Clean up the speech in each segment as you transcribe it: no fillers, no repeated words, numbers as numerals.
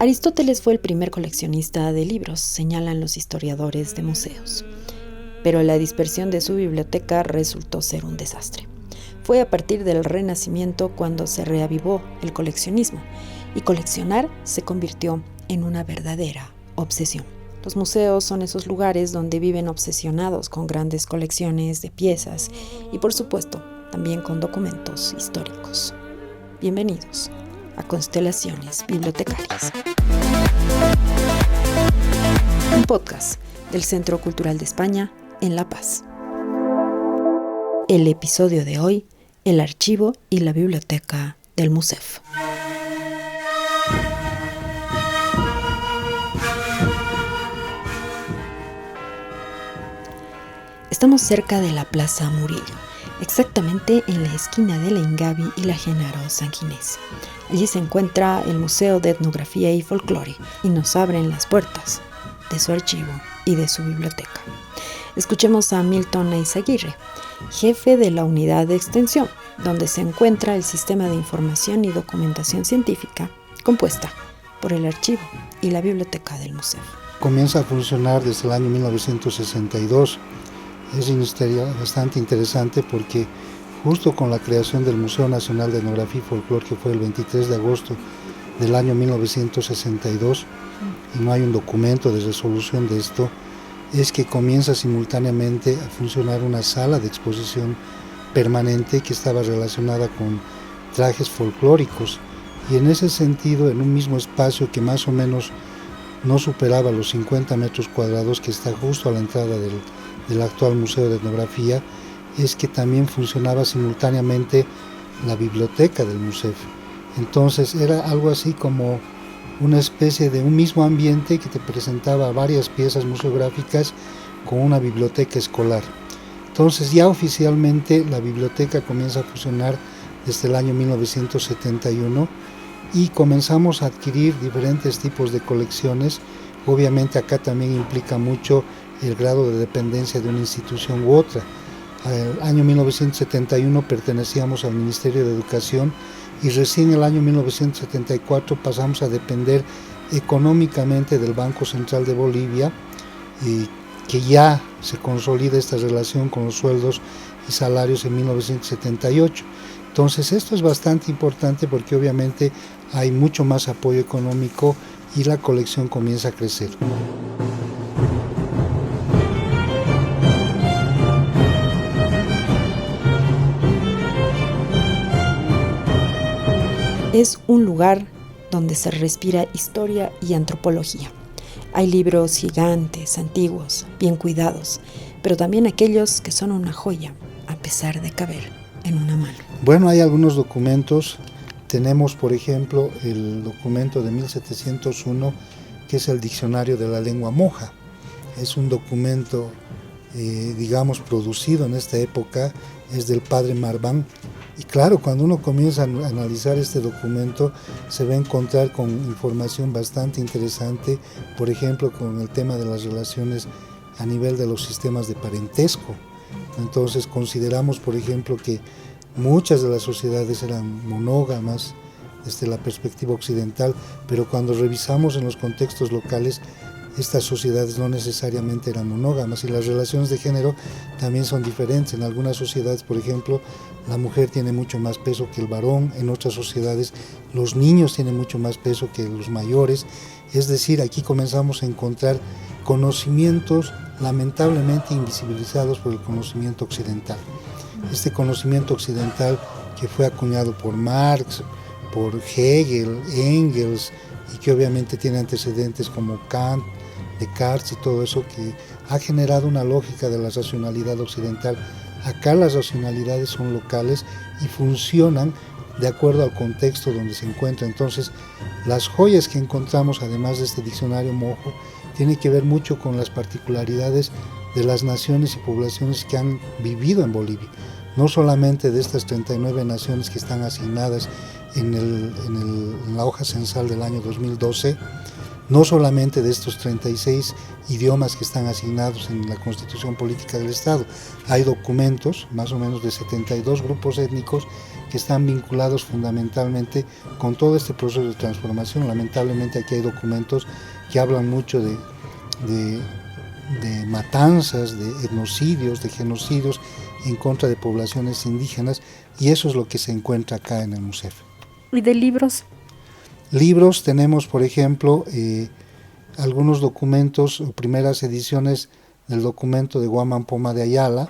Aristóteles fue el primer coleccionista de libros, señalan los historiadores de museos. Pero la dispersión de su biblioteca resultó ser un desastre. Fue a partir del Renacimiento cuando se reavivó el coleccionismo, y coleccionar se convirtió en una verdadera obsesión. Los museos son esos lugares donde viven obsesionados con grandes colecciones de piezas y, por supuesto, también con documentos históricos. Bienvenidos a Constelaciones Bibliotecarias. Un podcast del Centro Cultural de España en La Paz. El episodio de hoy, el archivo y la biblioteca del MUSEF. Estamos cerca de la Plaza Murillo, exactamente en la esquina de la Ingavi y la Genaro Sanguinés. Allí se encuentra el Museo de Etnografía y Folclore y nos abren las puertas de su archivo y de su biblioteca. Escuchemos a Milton Eizaguirre, jefe de la unidad de extensión, donde se encuentra el sistema de información y documentación científica compuesta por el archivo y la biblioteca del museo. Comienza a funcionar desde el año 1962. Es una historia bastante interesante porque justo con la creación del Museo Nacional de Etnografía y Folclore, que fue el 23 de agosto del año 1962, y no hay un documento de resolución de esto, es que comienza simultáneamente a funcionar una sala de exposición permanente que estaba relacionada con trajes folclóricos, y en ese sentido, en un mismo espacio que más o menos no superaba los 50 metros cuadrados, que está justo a la entrada del actual Museo de Etnografía, es que también funcionaba simultáneamente la biblioteca del museo. Entonces era algo así como una especie de un mismo ambiente que te presentaba varias piezas museográficas con una biblioteca escolar. Entonces ya oficialmente la biblioteca comienza a funcionar desde el año 1971 y comenzamos a adquirir diferentes tipos de colecciones. Obviamente acá también implica mucho el grado de dependencia de una institución u otra. Al año 1971 pertenecíamos al Ministerio de Educación y recién en el año 1974 pasamos a depender económicamente del Banco Central de Bolivia, y que ya se consolida esta relación con los sueldos y salarios en 1978. Entonces esto es bastante importante porque obviamente hay mucho más apoyo económico y la colección comienza a crecer. Es un lugar donde se respira historia y antropología. Hay libros gigantes, antiguos, bien cuidados, pero también aquellos que son una joya, a pesar de caber en una mano. Bueno, hay algunos documentos. Tenemos, por ejemplo, el documento de 1701, que es el Diccionario de la Lengua Moja. Es un documento, producido en esta época, es del padre Marván. Y claro, cuando uno comienza a analizar este documento, se va a encontrar con información bastante interesante, por ejemplo, con el tema de las relaciones a nivel de los sistemas de parentesco. Entonces consideramos, por ejemplo, que muchas de las sociedades eran monógamas desde la perspectiva occidental, pero cuando revisamos en los contextos locales, estas sociedades no necesariamente eran monógamas, y las relaciones de género también son diferentes. En algunas sociedades, por ejemplo, la mujer tiene mucho más peso que el varón. En otras sociedades los niños tienen mucho más peso que los mayores. Es decir, aquí comenzamos a encontrar conocimientos lamentablemente invisibilizados por el conocimiento occidental. Este conocimiento occidental que fue acuñado por Marx, por Hegel, Engels, y que obviamente tiene antecedentes como Kant, Descartes y todo eso, que ha generado una lógica de la racionalidad occidental. Acá las racionalidades son locales y funcionan de acuerdo al contexto donde se encuentra. Entonces, las joyas que encontramos, además de este diccionario mojo, tienen que ver mucho con las particularidades de las naciones y poblaciones que han vivido en Bolivia. No solamente de estas 39 naciones que están asignadas en la hoja censal del año 2012, no solamente de estos 36 idiomas que están asignados en la Constitución Política del Estado. Hay documentos, más o menos de 72 grupos étnicos, que están vinculados fundamentalmente con todo este proceso de transformación. Lamentablemente aquí hay documentos que hablan mucho de matanzas, de etnocidios, de genocidios en contra de poblaciones indígenas, y eso es lo que se encuentra acá en el MUSEF. ¿Y de libros? Libros tenemos, por ejemplo, algunos documentos o primeras ediciones del documento de Guamán Poma de Ayala.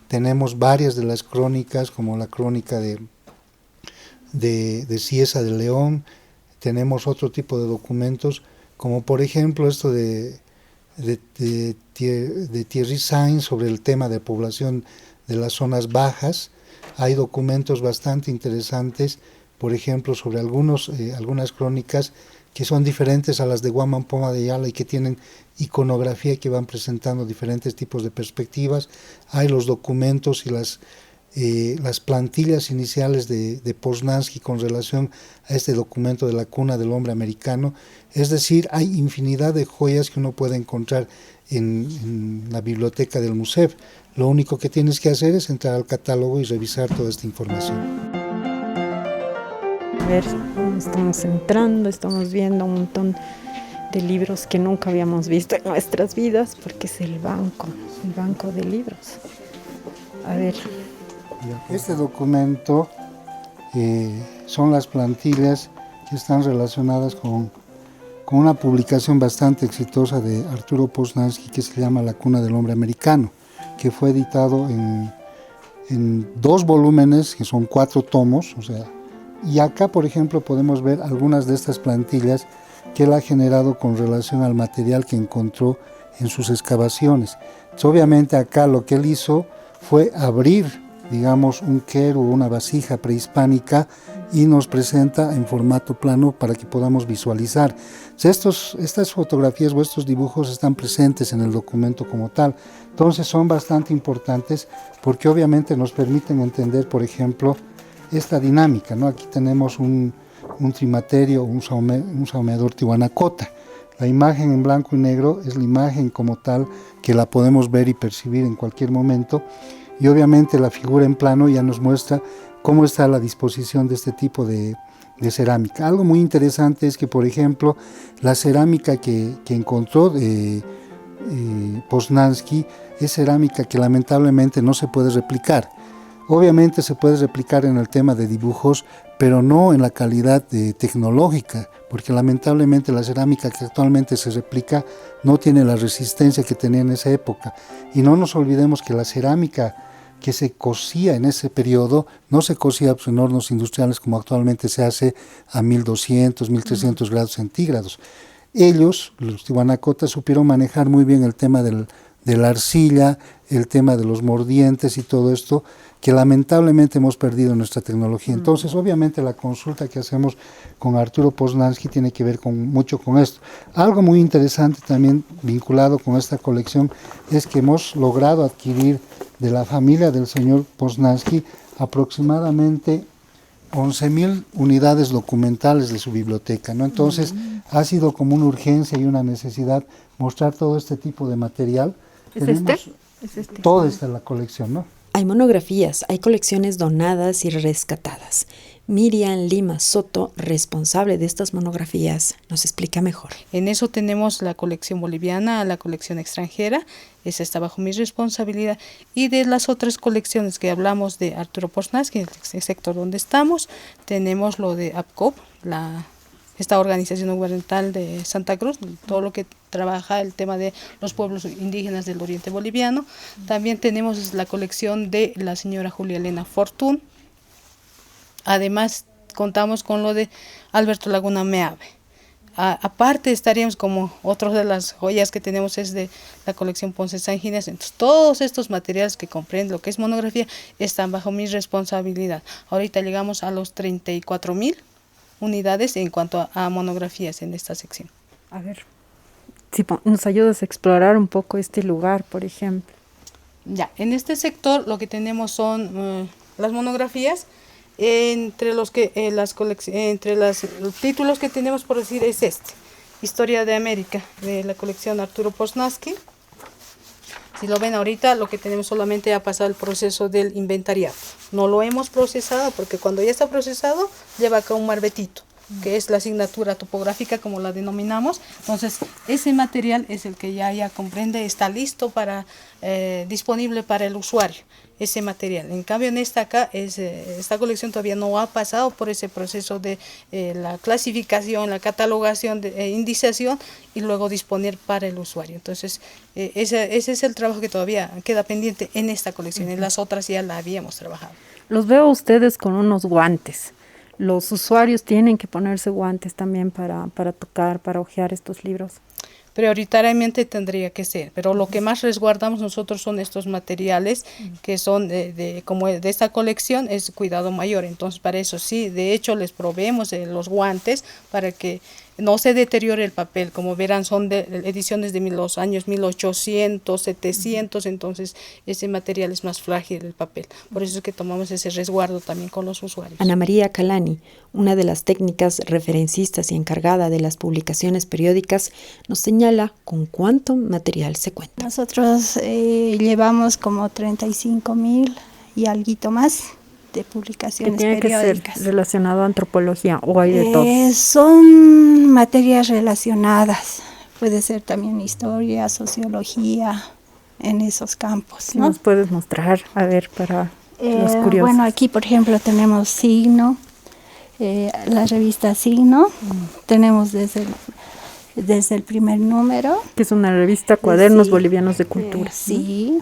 Tenemos varias de las crónicas, como la crónica de Cieza de León. Tenemos otro tipo de documentos, como por ejemplo esto de Thierry Sainz sobre el tema de población de las zonas bajas. Hay documentos bastante interesantes, por ejemplo, sobre algunas crónicas que son diferentes a las de Guamán Poma de Ayala y que tienen iconografía que van presentando diferentes tipos de perspectivas. Hay los documentos y las plantillas iniciales de Poznański con relación a este documento de la cuna del hombre americano. Es decir, hay infinidad de joyas que uno puede encontrar en la biblioteca del MUSEF. Lo único que tienes que hacer es entrar al catálogo y revisar toda esta información. A ver, estamos entrando, estamos viendo un montón de libros que nunca habíamos visto en nuestras vidas, porque es el banco de libros. A ver. Este documento son las plantillas que están relacionadas con una publicación bastante exitosa de Arturo Poznański que se llama La cuna del hombre americano, que fue editado en 2 volúmenes, que son 4 tomos, y acá, por ejemplo, podemos ver algunas de estas plantillas que él ha generado con relación al material que encontró en sus excavaciones. Entonces, obviamente acá lo que él hizo fue abrir, digamos, un quero, una vasija prehispánica, y nos presenta en formato plano para que podamos visualizar. Estas fotografías o estos dibujos están presentes en el documento como tal, entonces son bastante importantes porque obviamente nos permiten entender, por ejemplo, esta dinámica, ¿no? Aquí tenemos un trimaterio, un saumeador tihuanacota. La imagen en blanco y negro es la imagen como tal que la podemos ver y percibir en cualquier momento, y obviamente la figura en plano ya nos muestra cómo está la disposición de este tipo de cerámica. Algo muy interesante es que, por ejemplo, la cerámica que encontró Poznański es cerámica que lamentablemente no se puede replicar. Obviamente se puede replicar en el tema de dibujos, pero no en la calidad tecnológica, porque lamentablemente la cerámica que actualmente se replica no tiene la resistencia que tenía en esa época. Y no nos olvidemos que la cerámica que se cocía en ese periodo no se cocía en hornos industriales como actualmente se hace a 1200, 1300 grados centígrados. Ellos, los tihuanacotas, supieron manejar muy bien el tema de la arcilla, el tema de los mordientes y todo esto, que lamentablemente hemos perdido en nuestra tecnología. Entonces, obviamente, la consulta que hacemos con Arturo Poznański tiene que ver mucho con esto. Algo muy interesante también vinculado con esta colección es que hemos logrado adquirir de la familia del señor Poznański aproximadamente 11.000 unidades documentales de su biblioteca, ¿no? Entonces, ha sido como una urgencia y una necesidad mostrar todo este tipo de material. ¿Es este? Toda esta la colección, ¿no? Hay monografías, hay colecciones donadas y rescatadas. Miriam Lima Soto, responsable de estas monografías, nos explica mejor. En eso tenemos la colección boliviana, la colección extranjera, esa está bajo mi responsabilidad, y de las otras colecciones que hablamos de Arturo Poznański, en el sector donde estamos, tenemos lo de APCOP, esta organización gubernamental de Santa Cruz, todo lo que trabaja el tema de los pueblos indígenas del oriente boliviano. También tenemos la colección de la señora Julia Elena Fortún. Además, contamos con lo de Alberto Laguna Meave. Aparte, estaríamos como otras de las joyas que tenemos es de la colección Ponce San Ginés. Entonces, todos estos materiales que comprenden lo que es monografía están bajo mi responsabilidad. Ahorita llegamos a los 34.000 unidades en cuanto a monografías en esta sección. A ver, si nos ayudas a explorar un poco este lugar, por ejemplo. Ya, en este sector lo que tenemos son las monografías. Entre los títulos que tenemos, por decir, es Historia de América, de la colección Arturo Poznański. Si lo ven ahorita, lo que tenemos solamente ha pasado el proceso del inventariado. No lo hemos procesado porque cuando ya está procesado, lleva acá un marbetito, que es la asignatura topográfica, como la denominamos. Entonces, ese material es el que ya comprende, está listo para disponible para el usuario, ese material. En cambio, en esta colección todavía no ha pasado por ese proceso de la clasificación, la catalogación, indización y luego disponer para el usuario. Entonces, ese es el trabajo que todavía queda pendiente en esta colección. En las otras ya la habíamos trabajado. Los veo a ustedes con unos guantes. Los usuarios tienen que ponerse guantes también para tocar, para hojear estos libros. Prioritariamente tendría que ser, pero lo que más resguardamos nosotros son estos materiales que son como de esta colección, es cuidado mayor. Entonces, para eso sí, de hecho les proveemos los guantes para que no se deteriore el papel. Como verán, son de ediciones de los años 1800, 700, entonces ese material es más frágil el papel. Por eso es que tomamos ese resguardo también con los usuarios. Ana María Calani, una de las técnicas referencistas y encargada de las publicaciones periódicas, nos señala con cuánto material se cuenta. Nosotros llevamos como 35,000 y alguito más de publicaciones periódicas. ¿Tiene que ser relacionado a antropología o hay de todo? Son materias relacionadas, puede ser también historia, sociología, en esos campos, ¿no? ¿Nos puedes mostrar, a ver, para los curiosos? Bueno, aquí por ejemplo tenemos Signo, la revista Signo, tenemos desde el primer número. Que es una revista Cuadernos Bolivianos de Cultura. Sí.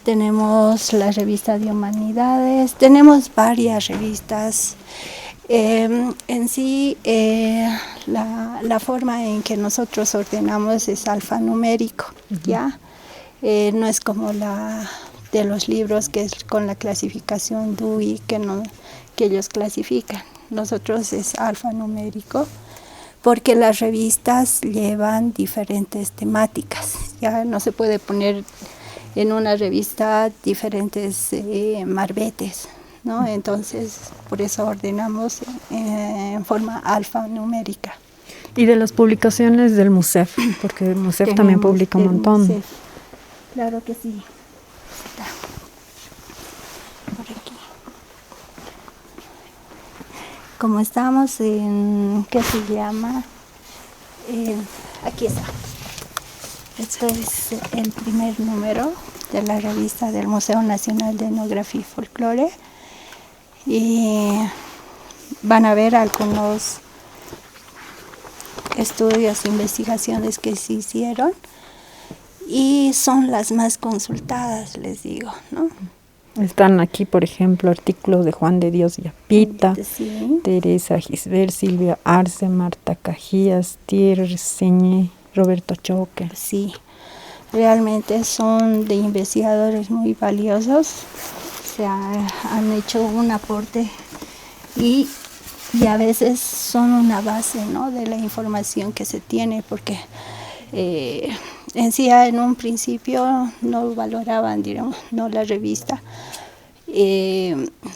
Tenemos la revista de Humanidades, tenemos varias revistas. En sí, la forma en que nosotros ordenamos es alfanumérico, ¿ya? No es como la de los libros, que es con la clasificación Dewey, que ellos clasifican. Nosotros es alfanumérico, porque las revistas llevan diferentes temáticas, ya no se puede poner en una revista diferentes marbetes, ¿no? Entonces, por eso ordenamos en forma alfanumérica. Y de las publicaciones del MUSEF, porque el MUSEF también publica un montón. MUSEF. Claro que sí. Está por aquí. Como estamos en, ¿qué se llama? Aquí está. Este es el primer número de la revista del Museo Nacional de Etnografía y Folclore. Y van a ver algunos estudios, investigaciones que se hicieron. Y son las más consultadas, les digo, ¿no? Están aquí, por ejemplo, artículos de Juan de Dios Yapita, Sí. Teresa Gisbert, Silvia Arce, Marta Cajías, Thierry Señé, Roberto Choque. Sí, realmente son de investigadores muy valiosos, o sea, han hecho un aporte y a veces son una base, ¿no?, de la información que se tiene, porque en sí en un principio no valoraban, digamos, no la revista,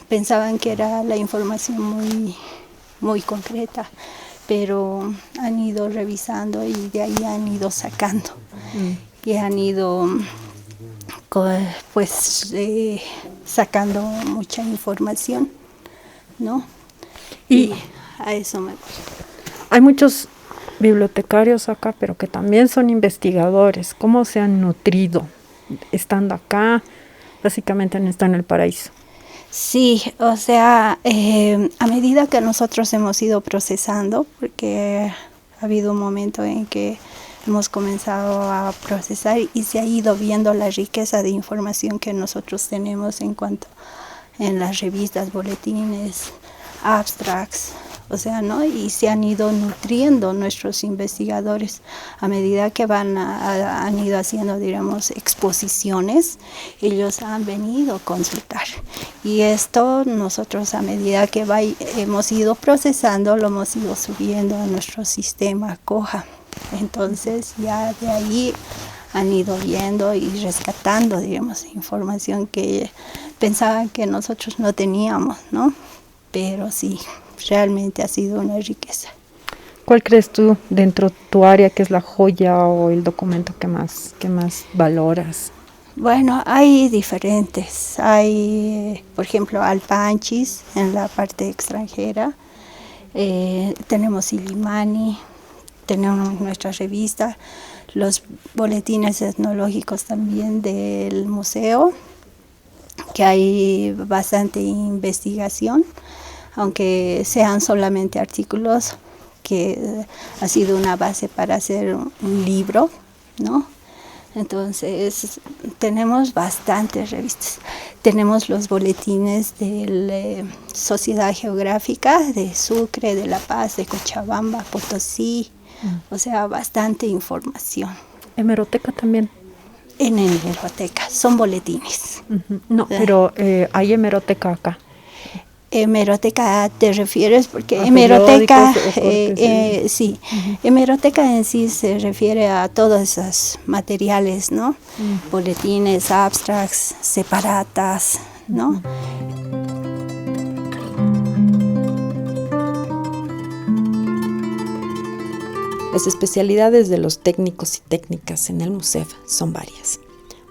pensaban que era la información muy, muy concreta, pero han ido revisando y de ahí han ido sacando y han ido pues sacando mucha información, ¿no? Y a eso me gusta. Hay muchos bibliotecarios acá, pero que también son investigadores. ¿Cómo se han nutrido estando acá? Básicamente han estado en el paraíso. Sí, o sea, a medida que nosotros hemos ido procesando, porque ha habido un momento en que hemos comenzado a procesar y se ha ido viendo la riqueza de información que nosotros tenemos en cuanto en las revistas, boletines, abstracts, o sea, ¿no? Y se han ido nutriendo nuestros investigadores a medida que han ido haciendo, digamos, exposiciones, ellos han venido a consultar. Y esto nosotros a medida que hemos ido procesando, lo hemos ido subiendo a nuestro sistema COJA. Entonces ya de ahí han ido viendo y rescatando, digamos, información que pensaban que nosotros no teníamos, ¿no? Pero sí, realmente ha sido una riqueza. ¿Cuál crees tú dentro de tu área que es la joya o el documento que más valoras? Bueno, hay diferentes. Hay, por ejemplo, Alpanchis en la parte extranjera. Tenemos Illimani, tenemos nuestra revista, los boletines etnológicos también del museo, que hay bastante investigación, aunque sean solamente artículos, que ha sido una base para hacer un libro, ¿no? Entonces, tenemos bastantes revistas. Tenemos los boletines de la Sociedad Geográfica de Sucre, de La Paz, de Cochabamba, Potosí, o sea, bastante información. Hemeroteca también. En hemeroteca, son boletines. No, pero hay hemeroteca acá. Hemeroteca te refieres, porque ¿A hemeroteca, periódicos? sí, hemeroteca en sí se refiere a todos esos materiales, ¿no? Boletines, abstracts, separatas, ¿no? Las especialidades de los técnicos y técnicas en el MUSEF son varias.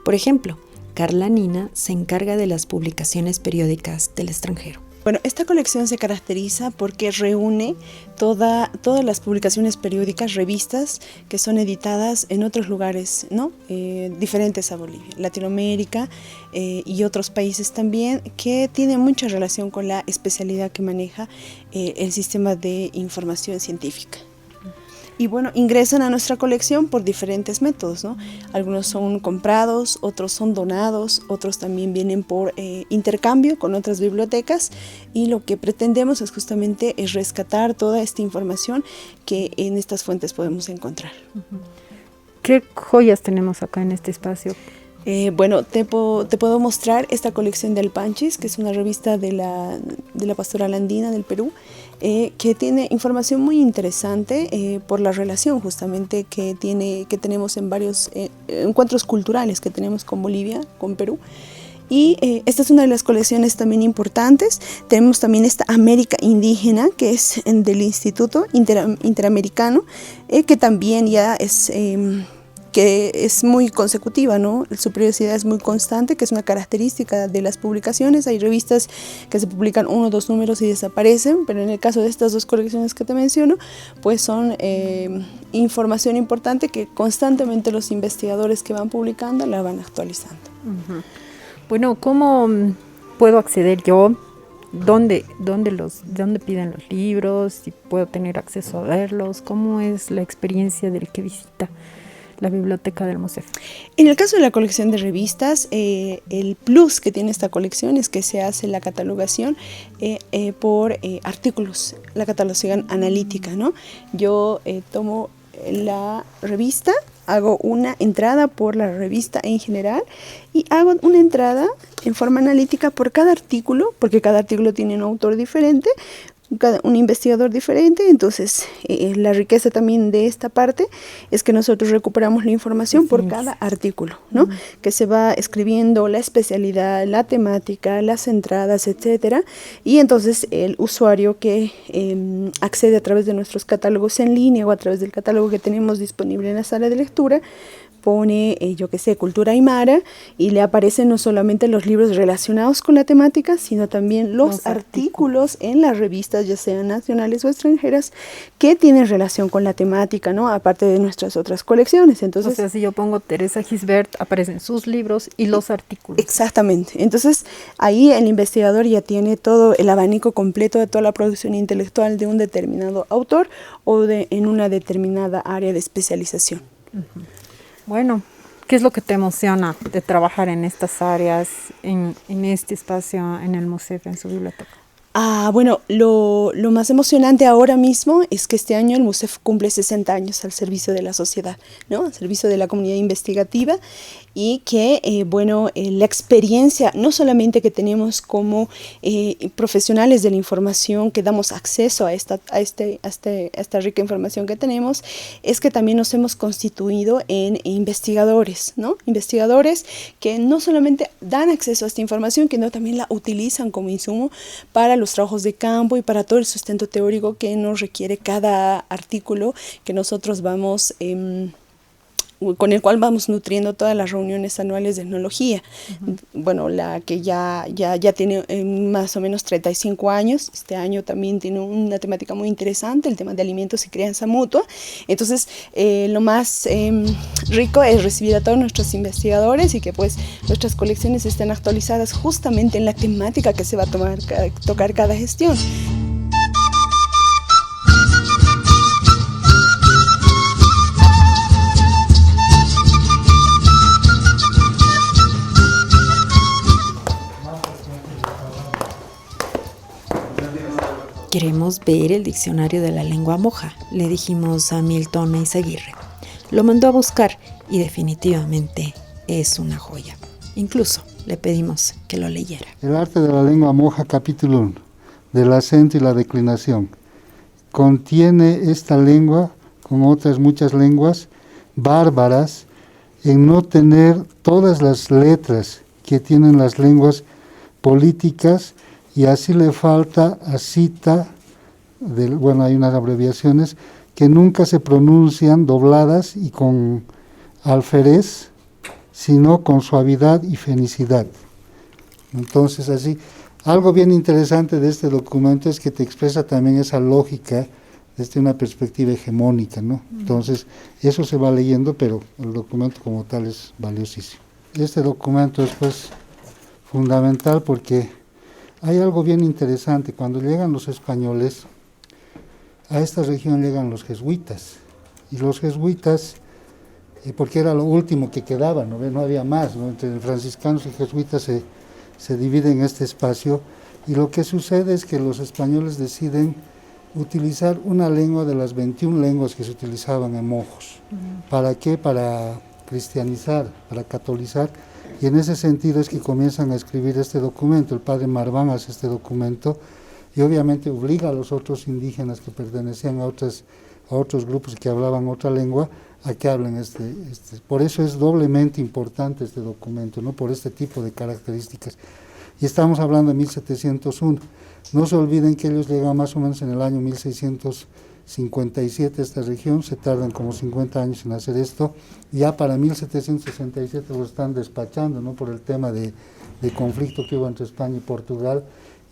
Por ejemplo, Carla Nina se encarga de las publicaciones periódicas del extranjero. Bueno, esta colección se caracteriza porque reúne todas las publicaciones periódicas, revistas que son editadas en otros lugares, ¿no? Diferentes a Bolivia, Latinoamérica y otros países también, que tienen mucha relación con la especialidad que maneja el sistema de información científica. Y bueno, ingresan a nuestra colección por diferentes métodos, ¿no? Algunos son comprados, otros son donados, otros también vienen por intercambio con otras bibliotecas, y lo que pretendemos es justamente rescatar toda esta información que en estas fuentes podemos encontrar. ¿Qué joyas tenemos acá en este espacio? Bueno, te puedo mostrar esta colección del Alpanchis, que es una revista de la Pastoral Andina del Perú, que tiene información muy interesante por la relación justamente que tenemos en varios encuentros culturales que tenemos con Bolivia, con Perú. Y esta es una de las colecciones también importantes. Tenemos también esta América Indígena, que es del Instituto Interamericano, que también ya es muy consecutiva, ¿no? Su periodicidad es muy constante, que es una característica de las publicaciones. Hay revistas que se publican 1 o 2 números y desaparecen, pero en el caso de estas dos colecciones que te menciono, pues son información importante que constantemente los investigadores que van publicando la van actualizando. Bueno, ¿cómo puedo acceder yo? ¿Dónde piden los libros? ¿Si puedo tener acceso a verlos? ¿Cómo es la experiencia del que visita la biblioteca del MUSEF? En el caso de la colección de revistas, el plus que tiene esta colección es que se hace la catalogación por artículos, la catalogación analítica, ¿no? Yo tomo la revista, hago una entrada por la revista en general y hago una entrada en forma analítica por cada artículo, porque cada artículo tiene un autor diferente, un investigador diferente. Entonces la riqueza también de esta parte es que nosotros recuperamos la información por cada artículo, ¿no? Que se va escribiendo la especialidad, la temática, las entradas, etcétera, y entonces el usuario que accede a través de nuestros catálogos en línea o a través del catálogo que tenemos disponible en la sala de lectura pone, Cultura Aymara, y le aparecen no solamente los libros relacionados con la temática, sino también los artículos en las revistas, ya sean nacionales o extranjeras, que tienen relación con la temática, ¿no? Aparte de nuestras otras colecciones. Entonces, o sea, si yo pongo Teresa Gisbert, aparecen sus libros y los artículos. Exactamente. Entonces, ahí el investigador ya tiene todo el abanico completo de toda la producción intelectual de un determinado autor o en una determinada área de especialización. Bueno, ¿qué es lo que te emociona de trabajar en estas áreas, en este espacio, en el MUSEF, en su biblioteca? Bueno, lo más emocionante ahora mismo es que este año el MUSEF cumple 60 años al servicio de la sociedad, ¿no? Al servicio de la comunidad investigativa, y que, la experiencia, no solamente que tenemos como profesionales de la información, que damos acceso a esta rica información que tenemos, es que también nos hemos constituido en investigadores, ¿no? Investigadores que no solamente dan acceso a esta información, que no también la utilizan como insumo para los los trabajos de campo y para todo el sustento teórico que nos requiere cada artículo que nosotros vamos con el cual vamos nutriendo todas las reuniones anuales de etnología. Bueno, la que ya tiene más o menos 35 años, este año también tiene una temática muy interesante, el tema de alimentos y crianza mutua. Entonces, lo más rico es recibir a todos nuestros investigadores y que pues nuestras colecciones estén actualizadas justamente en la temática que se va a tocar cada gestión. Queremos ver el diccionario de la lengua moja, le dijimos a Milton Eizaguirre. Lo mandó a buscar y definitivamente es una joya. Incluso le pedimos que lo leyera. El arte de la lengua moja, capítulo 1, del acento y la declinación. Contiene esta lengua, como otras muchas lenguas bárbaras, en no tener todas las letras que tienen las lenguas políticas, y así le falta a cita, hay unas abreviaciones que nunca se pronuncian dobladas y con alferez, sino con suavidad y fenicidad. Entonces así, algo bien interesante de este documento es que te expresa también esa lógica desde una perspectiva hegemónica, ¿no? Entonces, eso se va leyendo, pero el documento como tal es valiosísimo. Este documento es pues fundamental porque hay algo bien interesante. Cuando llegan los españoles, a esta región llegan los jesuitas, y los jesuitas, porque era lo último que quedaba, no había más, ¿no? Entre franciscanos y jesuitas se dividen este espacio, y lo que sucede es que los españoles deciden utilizar una lengua de las 21 lenguas que se utilizaban en Mojos. ¿Para qué? Para cristianizar, para catolizar. Y en ese sentido es que comienzan a escribir este documento. El padre Marván hace este documento y obviamente obliga a los otros indígenas que pertenecían a otros grupos que hablaban otra lengua a que hablen este. Por eso es doblemente importante este documento, ¿no? Por este tipo de características. Y estamos hablando de 1701. No se olviden que ellos llegan más o menos en el año 1657 a esta región, se tardan como 50 años en hacer esto, ya para 1767 lo están despachando, ¿no? Por el tema de conflicto que hubo entre España y Portugal,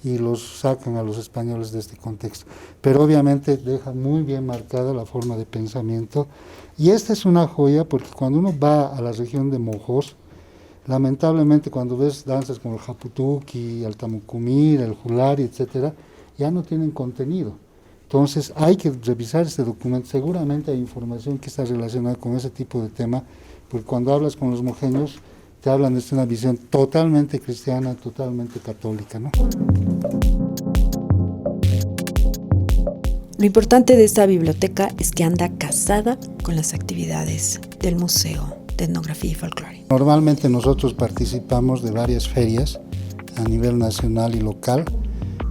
y los sacan a los españoles de este contexto. Pero obviamente deja muy bien marcada la forma de pensamiento, y esta es una joya porque cuando uno va a la región de Mojos, lamentablemente cuando ves danzas como el Japutuki, el Tamucumir, el Julari, etcétera, ya no tienen contenido. Entonces hay que revisar este documento. Seguramente hay información que está relacionada con ese tipo de tema, porque cuando hablas con los mojeños te hablan desde una visión totalmente cristiana, totalmente católica, ¿no? Lo importante de esta biblioteca es que anda casada con las actividades del Museo de Etnografía y Folclore. Normalmente nosotros participamos de varias ferias a nivel nacional y local.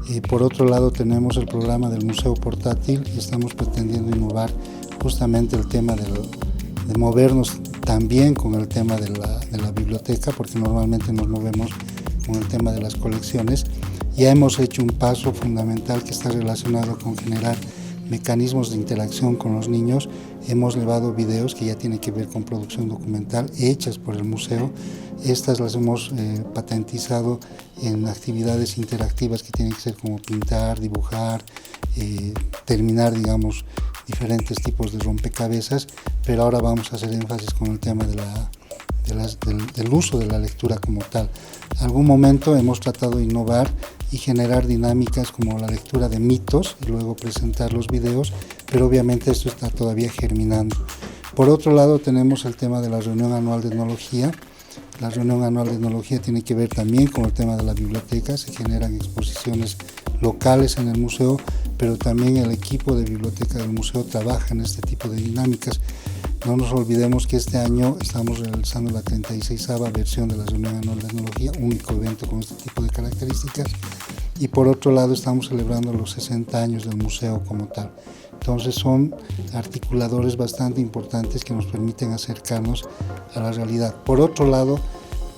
Y por otro lado tenemos el programa del Museo Portátil y estamos pretendiendo innovar justamente el tema de movernos también con el tema de la biblioteca, porque normalmente nos movemos con el tema de las colecciones. Ya hemos hecho un paso fundamental que está relacionado con generar mecanismos de interacción con los niños. Hemos llevado videos que ya tienen que ver con producción documental hechas por el museo. Estas las hemos patentizado en actividades interactivas que tienen que ser como pintar, dibujar, terminar, digamos, diferentes tipos de rompecabezas, pero ahora vamos a hacer énfasis con el tema del uso de la lectura como tal. En algún momento hemos tratado de innovar y generar dinámicas como la lectura de mitos y luego presentar los videos, pero obviamente esto está todavía germinando. Por otro lado tenemos el tema de la reunión anual de etnología. La reunión anual de etnología tiene que ver también con el tema de la biblioteca, se generan exposiciones locales en el museo, pero también el equipo de biblioteca del museo trabaja en este tipo de dinámicas. No nos olvidemos que este año estamos realizando la 36ª versión de la reunión anual de etnología, único evento con este tipo de características, y por otro lado estamos celebrando los 60 años del museo como tal. Entonces son articuladores bastante importantes que nos permiten acercarnos a la realidad. Por otro lado,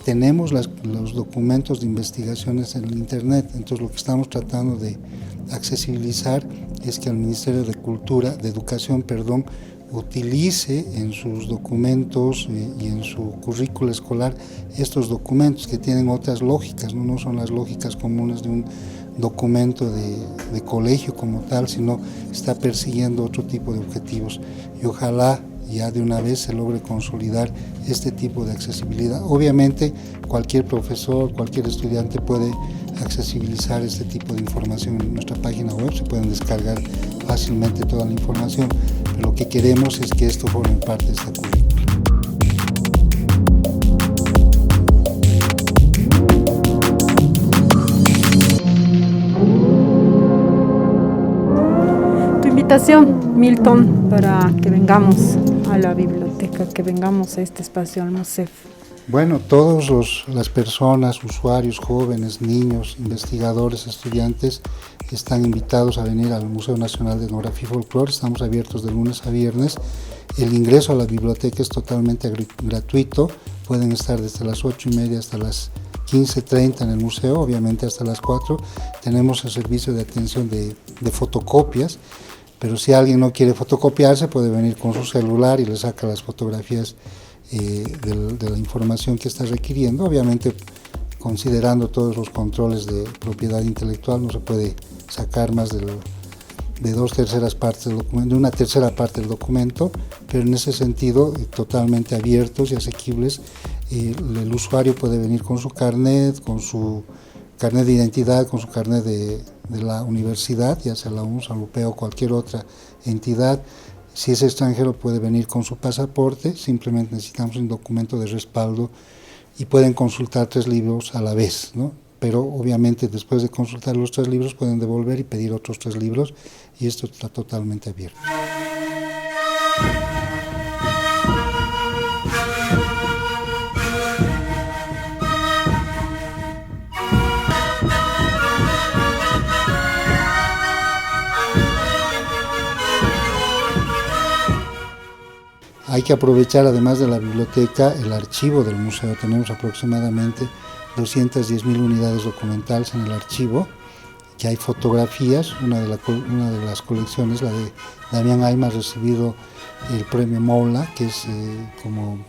tenemos los documentos de investigaciones en el Internet. Entonces lo que estamos tratando de accesibilizar es que el Ministerio de Educación, utilice en sus documentos y en su currícula escolar estos documentos que tienen otras lógicas, no son las lógicas comunes de un documento de colegio como tal, sino está persiguiendo otro tipo de objetivos, y ojalá ya de una vez se logre consolidar este tipo de accesibilidad. Obviamente cualquier profesor, cualquier estudiante puede accesibilizar este tipo de información en nuestra página web, se pueden descargar fácilmente toda la información, pero lo que queremos es que esto forme parte de esta currícula. Tu invitación, Milton, para que vengamos a la biblioteca, que vengamos a este espacio, al MUSEF. Bueno, todas las personas, usuarios, jóvenes, niños, investigadores, estudiantes, están invitados a venir al Museo Nacional de Etnografía y Folclore. Estamos abiertos de lunes a viernes. El ingreso a la biblioteca es totalmente gratuito. Pueden estar desde las 8:30 hasta las 15:30 en el museo, obviamente hasta las 4. Tenemos el servicio de atención de fotocopias, pero si alguien no quiere fotocopiarse, puede venir con su celular y le saca las fotografías de la información que está requiriendo. Obviamente, considerando todos los controles de propiedad intelectual, no se puede sacar más de una tercera parte del documento, pero en ese sentido totalmente abiertos y asequibles. El usuario puede venir con su carnet de identidad, con su carnet de la universidad, ya sea la UNS, la UPE o cualquier otra entidad. Si es extranjero puede venir con su pasaporte, simplemente necesitamos un documento de respaldo y pueden consultar 3 libros a la vez, ¿no? Pero obviamente después de consultar los 3 libros pueden devolver y pedir otros 3 libros, y esto está totalmente abierto. Hay que aprovechar, además de la biblioteca, el archivo del museo. Tenemos aproximadamente 210.000 unidades documentales en el archivo, que hay fotografías. Una de las colecciones, la de Damián Ayma, ha recibido el premio Moula, que es como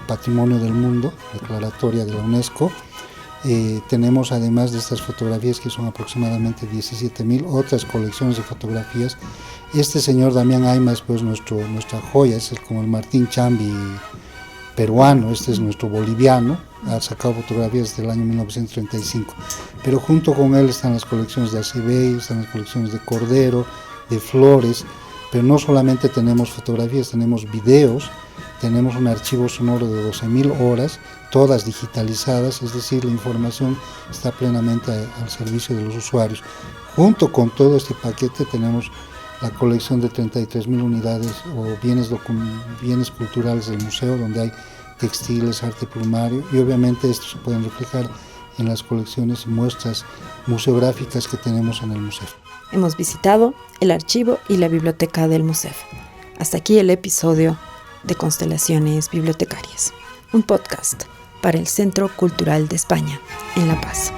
Patrimonio del Mundo, declaratoria de la UNESCO. Tenemos, además de estas fotografías, que son aproximadamente 17.000, otras colecciones de fotografías. Este señor Damián Ayma es pues nuestra joya, es como el Martín Chambi peruano. Este es nuestro boliviano, ha sacado fotografías desde el año 1935, pero junto con él están las colecciones de Acebey, están las colecciones de Cordero, de Flores, pero no solamente tenemos fotografías, tenemos videos, tenemos un archivo sonoro de 12.000 horas, todas digitalizadas, es decir, la información está plenamente al servicio de los usuarios. Junto con todo este paquete tenemos la colección de 33.000 unidades o bienes culturales del museo, donde hay textiles, arte plumario, y obviamente estos se pueden reflejar en las colecciones y muestras museográficas que tenemos en el museo. Hemos visitado el archivo y la biblioteca del MUSEF. Hasta aquí el episodio de Constelaciones Bibliotecarias, un podcast para el Centro Cultural de España, en La Paz.